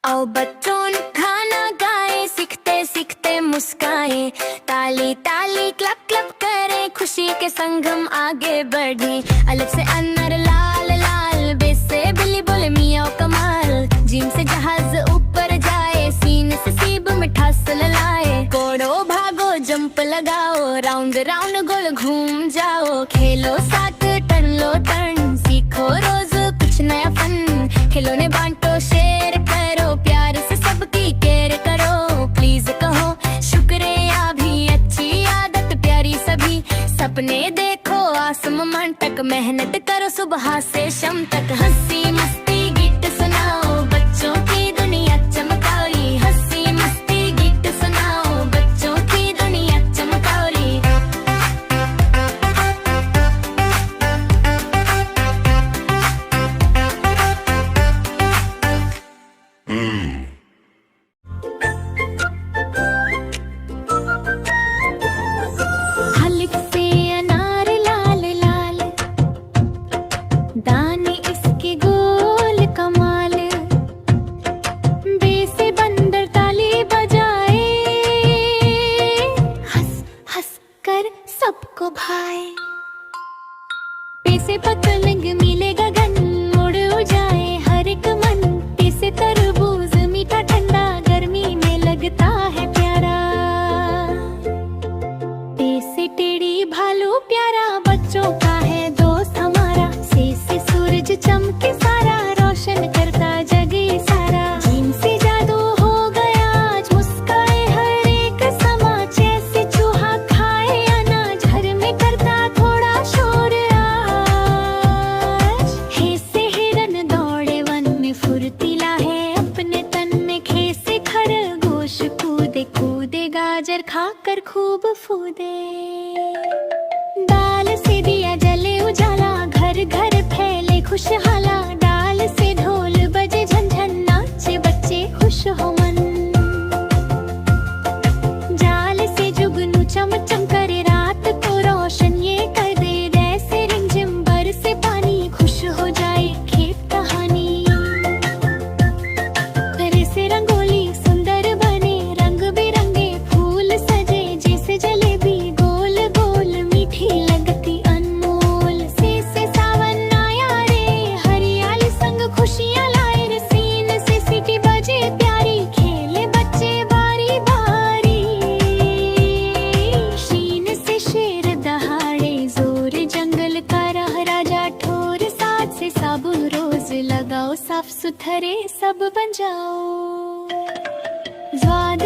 आओ बच्चों खाना गाए, सीखते सीखते मुस्काए, ताली ताली क्लप क्लप करें, खुशी के संग हम आगे बढ़े। अलिफ से अनर लाल लाल, बे से बिल्ली बोले मियाओ कमाल, जीम से जहाज ऊपर जाए, सीन से सीब मिठास ललाए, कोड़ो भागो जंप लगाओ, राउंड राउंड गोल घूम जाओ, खेलो साथ टर्न लो टर्न, सीखो रोज कुछ नया फन, खिलौने बांटो शेयर करो, प्यार से सबकी केयर करो, प्लीज कहो शुक्रिया भी, अच्छी आदत प्यारी सभी, सपने देखो आसमान तक, मेहनत करो सुबह से शाम तक, हंसी मस्ती गीत सुनाओ, बच्चों की दुनिया चमकाओ री, हंसी मस्ती गीत सुनाओ, बच्चों की दुनिया चमकाओ री। अलिफ से अनार लाल लाल, दाने इसके गोल कमाल, बे से बंदर ताली बजाए, हंस हंस कर सबको भाए, पे से पतंग मिले गगन, उड़ जाए हर एक मन, पे से तरबूज मीठा ठंडा, गर्मी में लगता है प्यारा, पे से टेढ़ी भालू प्यारा, बच्चों का है दोस्त हमारा, से सूरज चमके सारा, रोशन करता जग ये सारा, जीम से जादू हो गया आज, मुस्काए हर एक समाज, जैसे चूहा खाए अनाज, घर में करता थोड़ा शोर आज, हे से हिरन दौड़े वन में, फुर्तीला है अपने तन में, खे से खरगोश कूदे कूदे, गाजर खाकर खूब फूदे, दाल से दिया जले उजाला, घर घर फैले खुशहाला, डाल से ढोल बजे झनझन, नाचे बच्चे खुश हो मन, जाल से जुगनू चमचम करे, रात को रोशन ये कर दे, जैसे रिमझिम बरसे पानी, खुश हो जाए खेत कहानी, करे से रंगोली सुंदर बने, रंग बिरंगे फूल सजे, जैसे जलेबी गोल गोल मीठी लगती अनमोल, से सावन आया रे, हरियाली संग खुशियाँ लाए रे, सीन से सीटी बजे प्यारी, खेले बच्चे बारी बारी, शीन से शेर दहाड़े, जोर जंगल का रह राजा ठोर, साथ से साबुन रोज लगाओ, साफ सुथरे सब बन जाओ, स्वाद